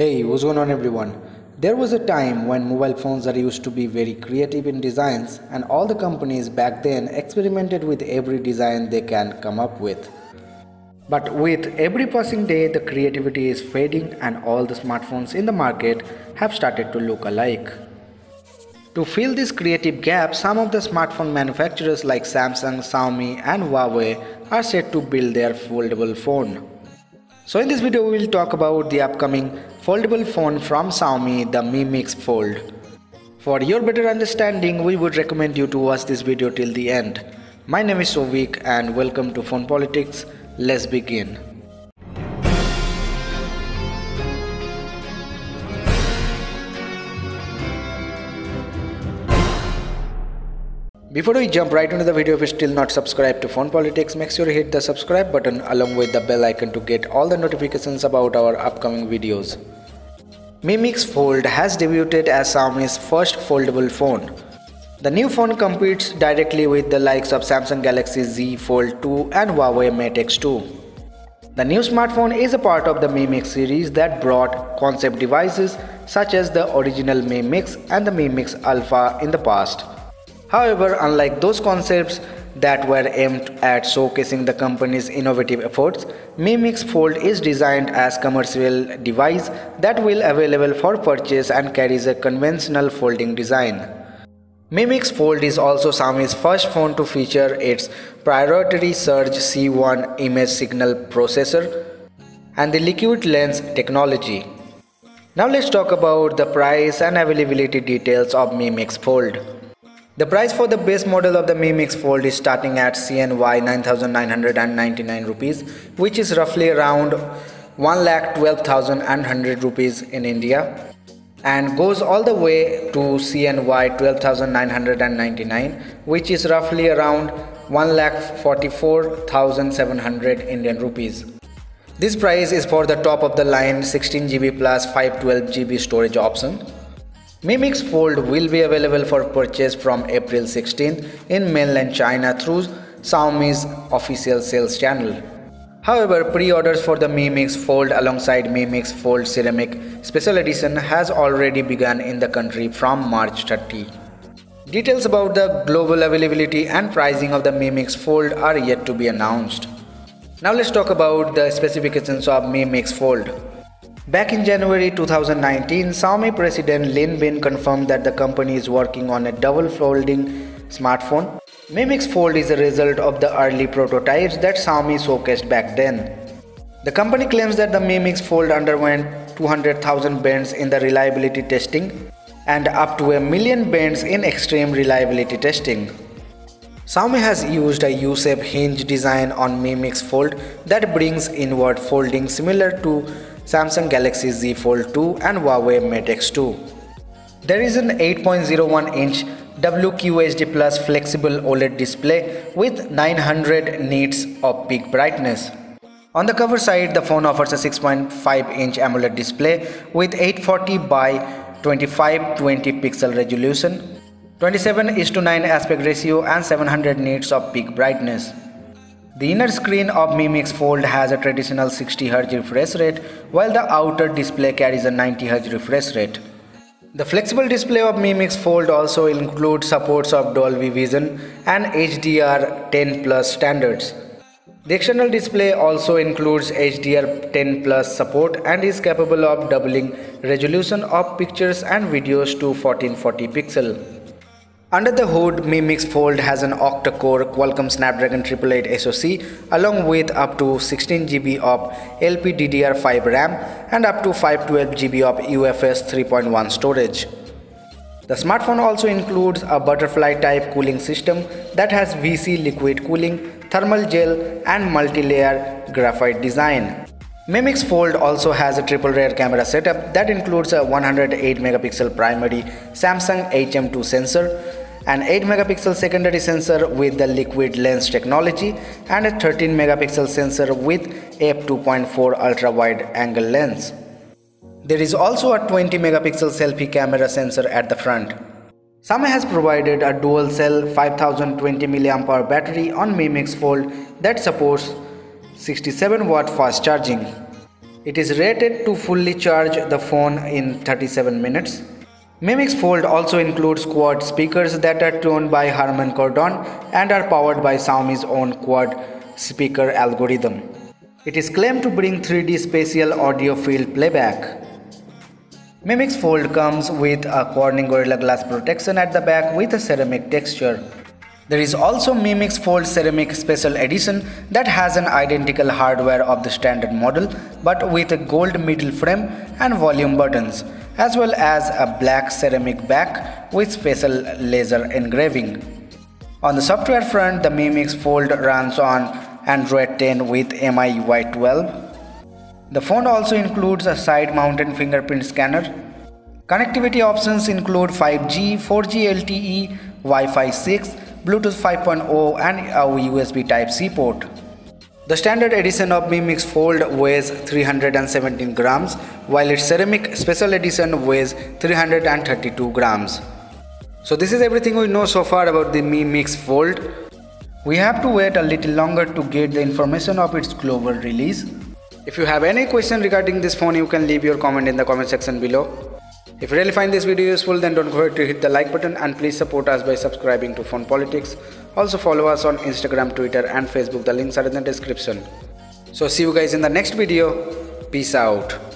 Hey, what's going on everyone? There was a time when mobile phones are used to be very creative in designs and all the companies back then experimented with every design they can come up with. But with every passing day, the creativity is fading and all the smartphones in the market have started to look alike. To fill this creative gap, some of the smartphone manufacturers like Samsung, Xiaomi and Huawei are set to build their foldable phone. So in this video we will talk about the upcoming foldable phone from Xiaomi, the Mi Mix Fold. For your better understanding, we would recommend you to watch this video till the end. My name is Sovik and welcome to Phone Politics. Let's begin. Before we jump right into the video, if you still not subscribed to Phone Politics, make sure you hit the subscribe button along with the bell icon to get all the notifications about our upcoming videos. Mi Mix Fold has debuted as Xiaomi's first foldable phone. The new phone competes directly with the likes of Samsung Galaxy Z Fold 2 and Huawei Mate X2. The new smartphone is a part of the Mi Mix series that brought concept devices such as the original Mi Mix and the Mi Mix Alpha in the past. However, unlike those concepts that were aimed at showcasing the company's innovative efforts, Mi Mix Fold is designed as a commercial device that will be available for purchase and carries a conventional folding design. Mi Mix Fold is also Xiaomi's first phone to feature its proprietary Surge C1 image signal processor and the liquid lens technology. Now let's talk about the price and availability details of Mi Mix Fold. The price for the base model of the Mi Mix Fold is starting at CNY 9,999 rupees, which is roughly around 1,12,100 rupees in India, and goes all the way to CNY 12,999, which is roughly around 1,44,700 Indian rupees. This price is for the top of the line 16GB plus 512GB storage option. Mi Mix Fold will be available for purchase from April 16 in mainland China through Xiaomi's official sales channel. However, pre-orders for the Mi Mix Fold alongside Mi Mix Fold Ceramic Special Edition has already begun in the country from March 30. Details about the global availability and pricing of the Mi Mix Fold are yet to be announced. Now let's talk about the specifications of Mi Mix Fold. Back in January 2019, Xiaomi President Lin Bin confirmed that the company is working on a double folding smartphone. Mi Mix Fold is a result of the early prototypes that Xiaomi showcased back then. The company claims that the Mi Mix Fold underwent 200,000 bends in the reliability testing and up to 1,000,000 bends in extreme reliability testing. Xiaomi has used a U-shaped hinge design on Mi Mix Fold that brings inward folding similar to Samsung Galaxy Z Fold 2 and Huawei Mate X2. There is an 8.01-inch WQHD Plus flexible OLED display with 900 nits of peak brightness. On the cover side, the phone offers a 6.5-inch AMOLED display with 840 by 2520 pixel resolution, 27:9 aspect ratio and 700 nits of peak brightness. The inner screen of Mi Mix Fold has a traditional 60Hz refresh rate, while the outer display carries a 90Hz refresh rate. The flexible display of Mi Mix Fold also includes supports of Dolby Vision and HDR10 Plus standards. The external display also includes HDR10 Plus support and is capable of doubling resolution of pictures and videos to 1440 pixel. Under the hood, Mi Mix Fold has an octa-core Qualcomm Snapdragon 888 SoC along with up to 16GB of LPDDR5 RAM and up to 512GB of UFS 3.1 storage. The smartphone also includes a butterfly type cooling system that has VC liquid cooling, thermal gel and multi-layer graphite design. Mi Mix Fold also has a triple rear camera setup that includes a 108 megapixel primary Samsung HM2 sensor, an 8 megapixel secondary sensor with the liquid lens technology and a 13 megapixel sensor with f2.4 ultra wide angle lens. There is also a 20 megapixel selfie camera sensor at the front. Xiaomi has provided a dual cell 5020 mAh battery on Mi Mix Fold that supports 67 watt fast charging. It is rated to fully charge the phone in 37 minutes. Mi Mix Fold also includes quad speakers that are tuned by Harman Kardon and are powered by Xiaomi's own quad speaker algorithm. It is claimed to bring 3D spatial audio field playback. Mi Mix Fold comes with a Corning Gorilla Glass protection at the back with a ceramic texture. There is also Mi Mix Fold Ceramic Special Edition that has an identical hardware of the standard model but with a gold middle frame and volume buttons, as well as a black ceramic back with special laser engraving. On the software front, the Mi Mix Fold runs on Android 10 with MIUI 12. The phone also includes a side-mounted fingerprint scanner. Connectivity options include 5G, 4G LTE, Wi-Fi 6, Bluetooth 5.0 and a USB Type-C port. The standard edition of Mi Mix Fold weighs 317 grams, while its ceramic special edition weighs 332 grams. So this is everything we know so far about the Mi Mix Fold. We have to wait a little longer to get the information of its global release. If you have any question regarding this phone, you can leave your comment in the comment section below. If you really find this video useful, then don't forget to hit the like button and please support us by subscribing to Phone Politics. Also follow us on Instagram, Twitter and Facebook. The links are in the description. So see you guys in the next video. Peace out.